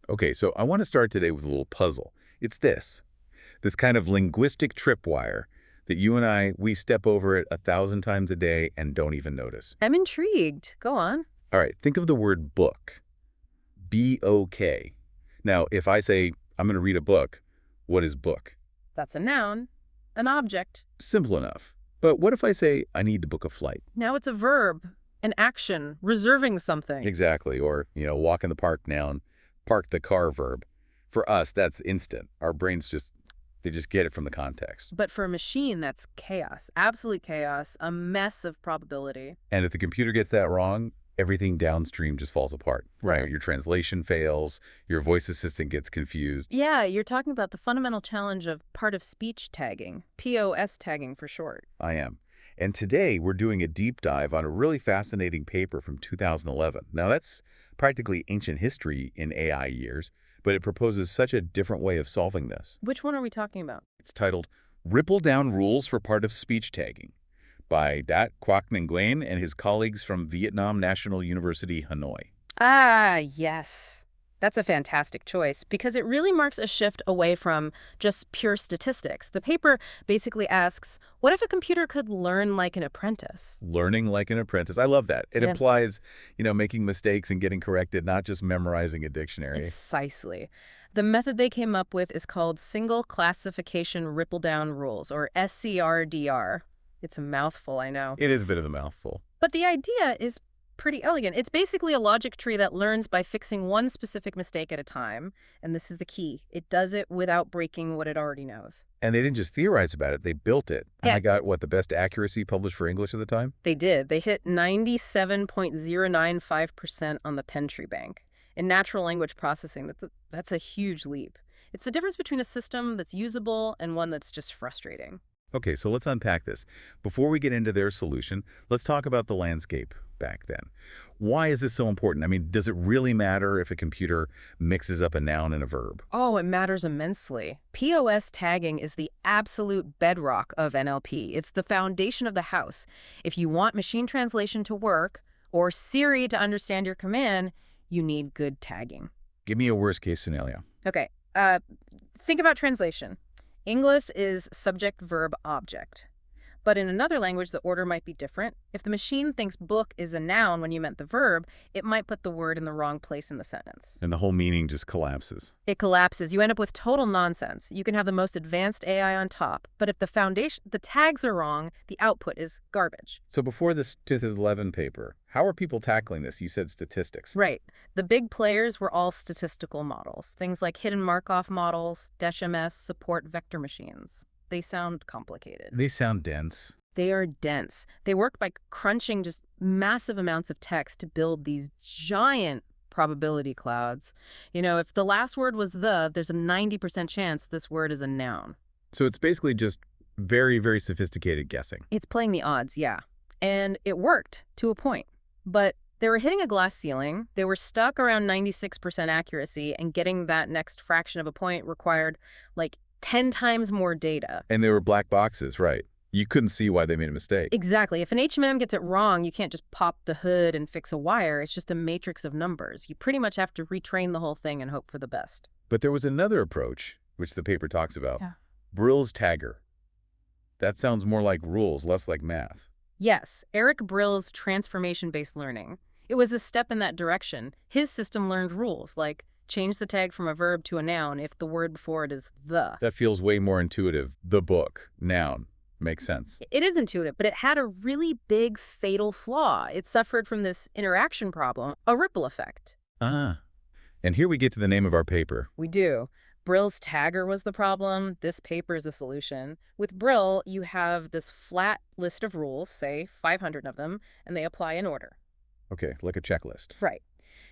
Okay, so I want to start today with a little puzzle. It's this kind of linguistic tripwire that you and we step over it 1,000 times a day and don't even notice. I'm intrigued. Go on. All right, think of the word book. B-O-K. Now, if I say, I'm going to read a book, what is book? That's a noun, an object. Simple enough. But what if I say, I need to book a flight? Now it's a verb, an action, reserving something. Exactly. Or, walk in the park, noun, park the car, verb. For us, that's instant. Our brains they just get it from the context. But for a machine, that's chaos, absolute chaos, a mess of probability. And if the computer gets that wrong, everything downstream just falls apart, right? Yeah. Your translation fails, your voice assistant gets confused. Yeah, you're talking about the fundamental challenge of part-of-speech tagging, POS tagging for short. I am. And today, we're doing a deep dive on a really fascinating paper from 2011. Now, that's practically ancient history in AI years, but it proposes such a different way of solving this. Which one are we talking about? It's titled Ripple-Down Rules for Part-of-Speech Tagging by Dat Quoc Nguyen and his colleagues from Vietnam National University, Hanoi. Ah, yes. That's a fantastic choice because it really marks a shift away from just pure statistics. The paper basically asks, what if a computer could learn like an apprentice? Learning like an apprentice. I love that. It Yeah. implies, making mistakes and getting corrected, not just memorizing a dictionary. Precisely. The method they came up with is called Single Classification Ripple-Down Rules, or SCRDR. It's a mouthful, I know. It is a bit of a mouthful. But the idea is pretty elegant. It's basically a logic tree that learns by fixing one specific mistake at a time. And this is the key. It does it without breaking what it already knows. And they didn't just theorize about it, they built it. And Yeah. I got, the best accuracy published for English at the time? They did. They hit 97.095% on the Pentry bank. In natural language processing, that's a huge leap. It's the difference between a system that's usable and one that's just frustrating. Okay, so let's unpack this. Before we get into their solution, let's talk about the landscape back then. Why is this so important? I mean, does it really matter if a computer mixes up a noun and a verb? Oh, it matters immensely. POS tagging is the absolute bedrock of NLP. It's the foundation of the house. If you want machine translation to work or Siri to understand your command, you need good tagging. Give me a worst-case scenario. Okay, think about translation. English is subject, verb, object. But in another language, the order might be different. If the machine thinks book is a noun when you meant the verb, it might put the word in the wrong place in the sentence. And the whole meaning just collapses. It collapses. You end up with total nonsense. You can have the most advanced AI on top, but if the tags are wrong, the output is garbage. So before this 2011 paper, how are people tackling this? You said statistics. Right. The big players were all statistical models. Things like hidden Markov models, DeshMS, support vector machines. They sound complicated. They sound dense. They are dense. They work by crunching just massive amounts of text to build these giant probability clouds. If the last word was there's a 90% chance this word is a noun. So it's basically just very, very sophisticated guessing. It's playing the odds, yeah. And it worked to a point. But they were hitting a glass ceiling. They were stuck around 96% accuracy, and getting that next fraction of a point required, 10 times more data. And they were black boxes, right? You couldn't see why they made a mistake. Exactly. If an HMM gets it wrong, you can't just pop the hood and fix a wire. It's just a matrix of numbers. You pretty much have to retrain the whole thing and hope for the best. But there was another approach, which the paper talks about. Yeah. Brill's tagger. That sounds more like rules, less like math. Yes, Eric Brill's transformation-based learning. It was a step in that direction. His system learned rules, like change the tag from a verb to a noun if the word before it is the. That feels way more intuitive. The book, noun. Makes sense. It is intuitive, but it had a really big fatal flaw. It suffered from this interaction problem, a ripple effect. Ah. And here we get to the name of our paper. We do. Brill's tagger was the problem. This paper is the solution. With Brill, you have this flat list of rules, say 500 of them, and they apply in order. Okay, like a checklist. Right.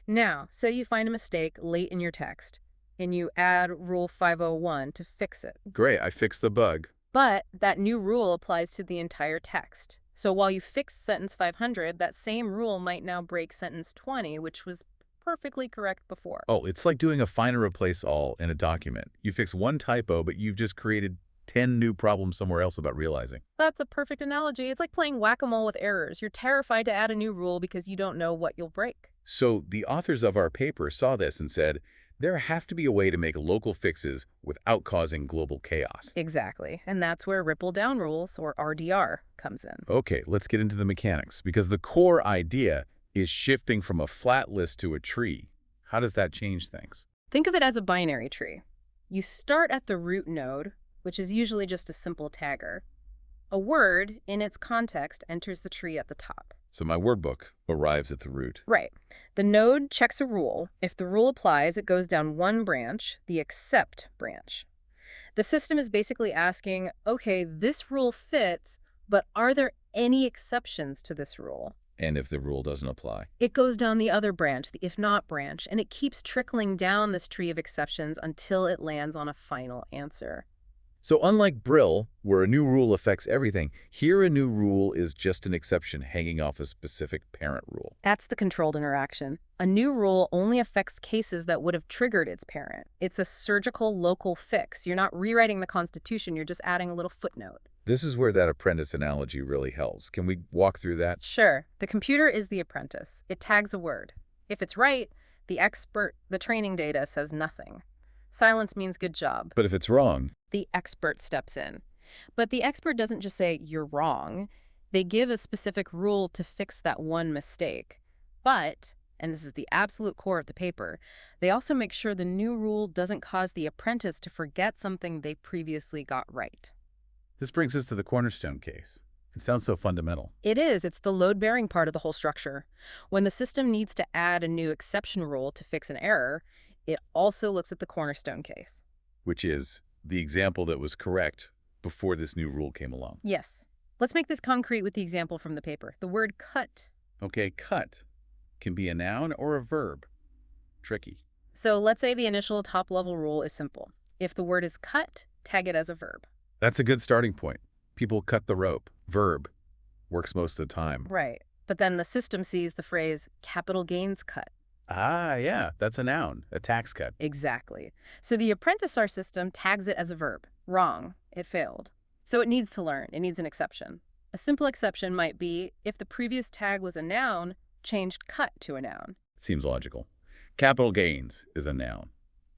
Now, say you find a mistake late in your text, and you add Rule 501 to fix it. Great, I fixed the bug. But that new rule applies to the entire text. So while you fixed sentence 500, that same rule might now break sentence 20, which was perfectly correct before. Oh, it's like doing a find and replace all in a document. You fix one typo, but you've just created 10 new problems somewhere else without realizing. That's a perfect analogy. It's like playing whack-a-mole with errors. You're terrified to add a new rule because you don't know what you'll break. So the authors of our paper saw this and said, There have to be a way to make local fixes without causing global chaos. Exactly. And that's where ripple down rules, or RDR, comes in. Okay, let's get into the mechanics, because the core idea is shifting from a flat list to a tree. How does that change things? Think of it as a binary tree. You start at the root node, which is usually just a simple tagger. A word, in its context, enters the tree at the top. So my word book arrives at the root. Right. The node checks a rule. If the rule applies, it goes down one branch, the accept branch. The system is basically asking, okay, this rule fits, but are there any exceptions to this rule? And if the rule doesn't apply? It goes down the other branch, the if not branch, and it keeps trickling down this tree of exceptions until it lands on a final answer. So unlike Brill, where a new rule affects everything, here a new rule is just an exception hanging off a specific parent rule. That's the controlled interaction. A new rule only affects cases that would have triggered its parent. It's a surgical local fix. You're not rewriting the Constitution, you're just adding a little footnote. This is where that apprentice analogy really helps. Can we walk through that? Sure. The computer is the apprentice. It tags a word. If it's right, the training data says nothing. Silence means good job. But if it's wrong? The expert steps in. But the expert doesn't just say, you're wrong. They give a specific rule to fix that one mistake. But, and this is the absolute core of the paper, they also make sure the new rule doesn't cause the apprentice to forget something they previously got right. This brings us to the cornerstone case. It sounds so fundamental. It is. It's the load-bearing part of the whole structure. When the system needs to add a new exception rule to fix an error, it also looks at the cornerstone case. Which is the example that was correct before this new rule came along. Yes. Let's make this concrete with the example from the paper. The word cut. Okay, cut can be a noun or a verb. Tricky. So let's say the initial top-level rule is simple. If the word is cut, tag it as a verb. That's a good starting point. People cut the rope. Verb. Works most of the time. Right. But then the system sees the phrase capital gains cut. Ah, yeah, that's a noun, a tax cut. Exactly. So the apprentice-R system tags it as a verb. Wrong. It failed. So it needs to learn. It needs an exception. A simple exception might be if the previous tag was a noun, change cut to a noun. Seems logical. Capital gains is a noun,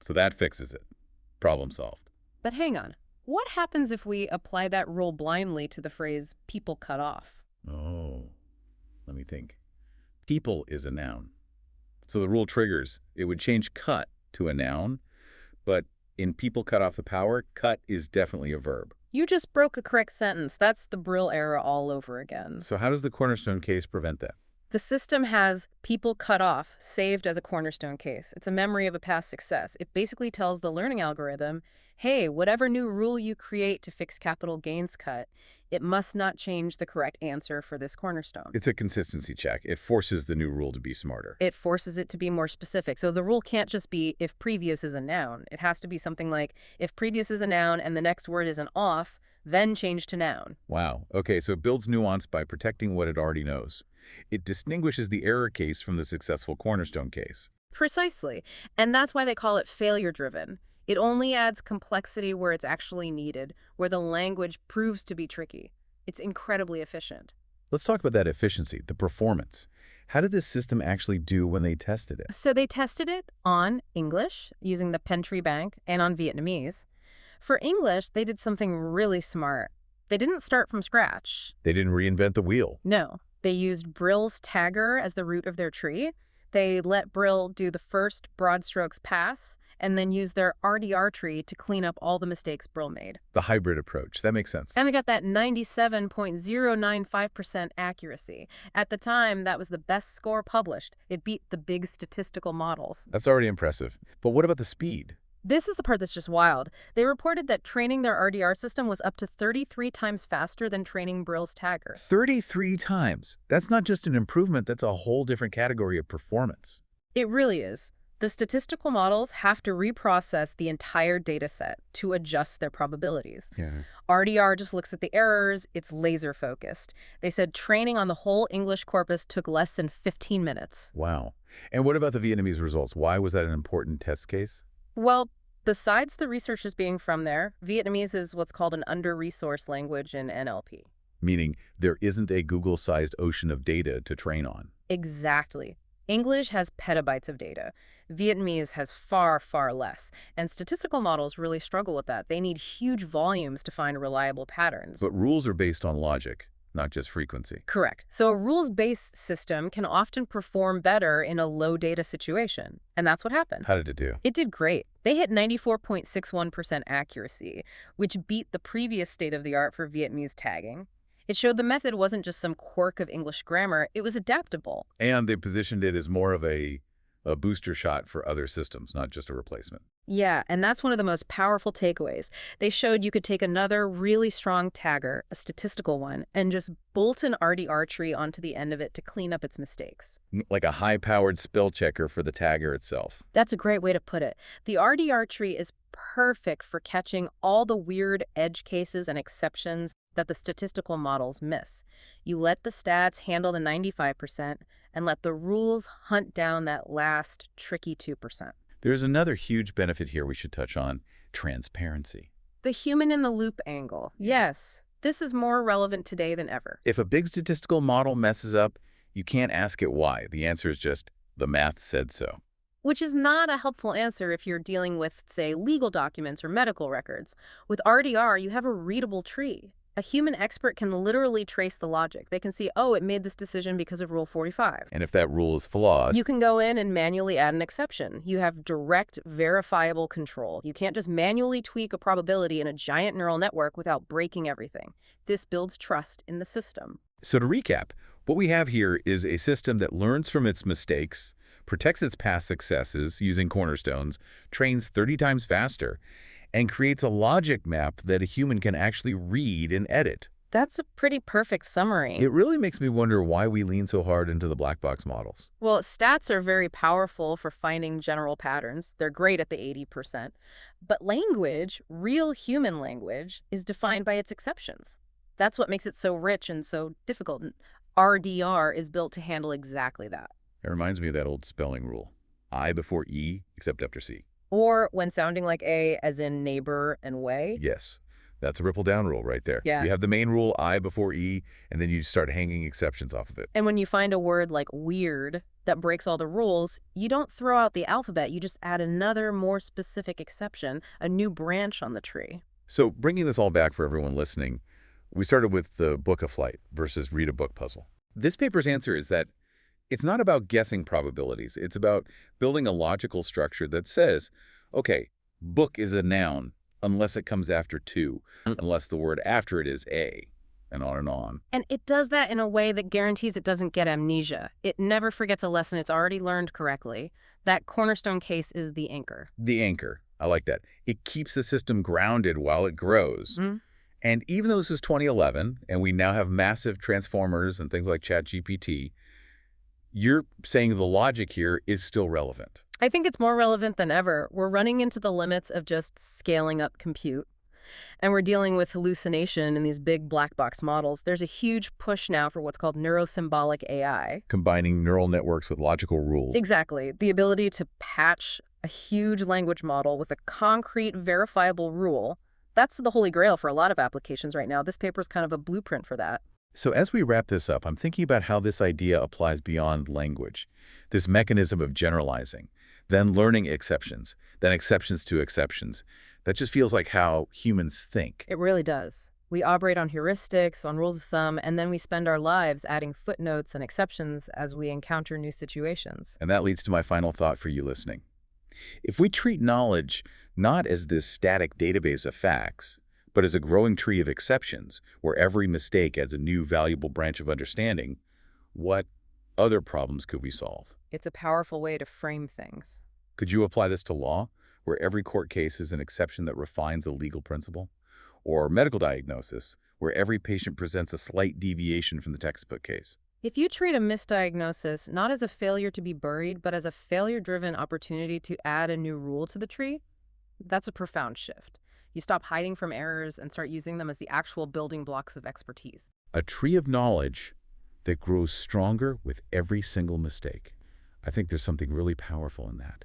so that fixes it. Problem solved. But hang on. What happens if we apply that rule blindly to the phrase people cut off? Oh, let me think. People is a noun. So the rule triggers. It would change cut to a noun, but in people cut off the power, cut is definitely a verb. You just broke a correct sentence. That's the Brill era all over again. So how does the cornerstone case prevent that? The system has people cut off saved as a cornerstone case. It's a memory of a past success. It basically tells the learning algorithm, hey, whatever new rule you create to fix capital gains cut, it must not change the correct answer for this cornerstone. It's a consistency check. It forces the new rule to be smarter. It forces it to be more specific. So the rule can't just be if previous is a noun. It has to be something like if previous is a noun and the next word is an off, then change to noun. Wow. Okay, so it builds nuance by protecting what it already knows. It distinguishes the error case from the successful cornerstone case. Precisely. And that's why they call it failure-driven. It only adds complexity where it's actually needed, where the language proves to be tricky. It's incredibly efficient. Let's talk about that efficiency, the performance. How did this system actually do when they tested it? So they tested it on English, using the Pentry Bank, and on Vietnamese. For English, they did something really smart. They didn't start from scratch. They didn't reinvent the wheel. No. They used Brill's tagger as the root of their tree. They let Brill do the first broad strokes pass, and then use their RDR tree to clean up all the mistakes Brill made. The hybrid approach. That makes sense. And they got that 97.095% accuracy. At the time, that was the best score published. It beat the big statistical models. That's already impressive. But what about the speed? This is the part that's just wild. They reported that training their RDR system was up to 33 times faster than training Brill's tagger. 33 times. That's not just an improvement, that's a whole different category of performance. It really is. The statistical models have to reprocess the entire data set to adjust their probabilities. Yeah. RDR just looks at the errors, it's laser focused. They said training on the whole English corpus took less than 15 minutes. Wow. And what about the Vietnamese results? Why was that an important test case? Well, besides the researchers being from there, Vietnamese is what's called an under-resourced language in NLP. Meaning there isn't a Google-sized ocean of data to train on. Exactly. English has petabytes of data. Vietnamese has far, far less. And statistical models really struggle with that. They need huge volumes to find reliable patterns. But rules are based on logic, not just frequency. Correct. So a rules-based system can often perform better in a low data situation. And that's what happened. How did it do? It did great. They hit 94.61% accuracy, which beat the previous state-of-the-art for Vietnamese tagging. It showed the method wasn't just some quirk of English grammar, it was adaptable. And they positioned it as more of a booster shot for other systems, not just a replacement. Yeah, and that's one of the most powerful takeaways. They showed you could take another really strong tagger, a statistical one, and just bolt an RDR tree onto the end of it to clean up its mistakes. Like a high-powered spell checker for the tagger itself. That's a great way to put it. The RDR tree is perfect for catching all the weird edge cases and exceptions that the statistical models miss. You let the stats handle the 95% and let the rules hunt down that last tricky 2%. There's another huge benefit here we should touch on: transparency. The human-in-the-loop angle. Yes, this is more relevant today than ever. If a big statistical model messes up, you can't ask it why. The answer is just, the math said so. Which is not a helpful answer if you're dealing with, say, legal documents or medical records. With RDR, you have a readable tree. A human expert can literally trace the logic. They can see, oh, it made this decision because of Rule 45. And if that rule is flawed, You can go in and manually add an exception. You have direct, verifiable control. You can't just manually tweak a probability in a giant neural network without breaking everything. This builds trust in the system. So to recap, what we have here is a system that learns from its mistakes, protects its past successes using cornerstones, trains 30 times faster, and creates a logic map that a human can actually read and edit. That's a pretty perfect summary. It really makes me wonder why we lean so hard into the black box models. Well, stats are very powerful for finding general patterns. They're great at the 80%. But language, real human language, is defined by its exceptions. That's what makes it so rich and so difficult. And RDR is built to handle exactly that. It reminds me of that old spelling rule. I before E, except after C. Or when sounding like A, as in neighbor and way. Yes, that's a ripple down rule right there. Yeah. You have the main rule, I before E, and then you start hanging exceptions off of it. And when you find a word like weird that breaks all the rules, you don't throw out the alphabet. You just add another, more specific exception, a new branch on the tree. So bringing this all back for everyone listening, we started with the book of flight versus read a book puzzle. This paper's answer is that it's not about guessing probabilities. It's about building a logical structure that says, okay, book is a noun unless it comes after to, unless the word after it is a, and on and on. And it does that in a way that guarantees it doesn't get amnesia. It never forgets a lesson it's already learned correctly. That cornerstone case is the anchor. The anchor. I like that. It keeps the system grounded while it grows. And even though this is 2011, and we now have massive transformers and things like ChatGPT, you're saying the logic here is still relevant. I think it's more relevant than ever. We're running into the limits of just scaling up compute. And we're dealing with hallucination in these big black box models. There's a huge push now for what's called neurosymbolic AI. Combining neural networks with logical rules. Exactly. The ability to patch a huge language model with a concrete, verifiable rule. That's the holy grail for a lot of applications right now. This paper is kind of a blueprint for that. So as we wrap this up, I'm thinking about how this idea applies beyond language. This mechanism of generalizing, then learning exceptions, then exceptions to exceptions. That just feels like how humans think. It really does. We operate on heuristics, on rules of thumb, and then we spend our lives adding footnotes and exceptions as we encounter new situations. And that leads to my final thought for you listening. If we treat knowledge not as this static database of facts, but as a growing tree of exceptions, where every mistake adds a new valuable branch of understanding, what other problems could we solve? It's a powerful way to frame things. Could you apply this to law, where every court case is an exception that refines a legal principle? Or medical diagnosis, where every patient presents a slight deviation from the textbook case? If you treat a misdiagnosis not as a failure to be buried, but as a failure-driven opportunity to add a new rule to the tree, that's a profound shift. You stop hiding from errors and start using them as the actual building blocks of expertise. A tree of knowledge that grows stronger with every single mistake. I think there's something really powerful in that.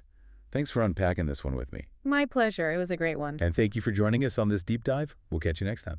Thanks for unpacking this one with me. My pleasure. It was a great one. And thank you for joining us on this deep dive. We'll catch you next time.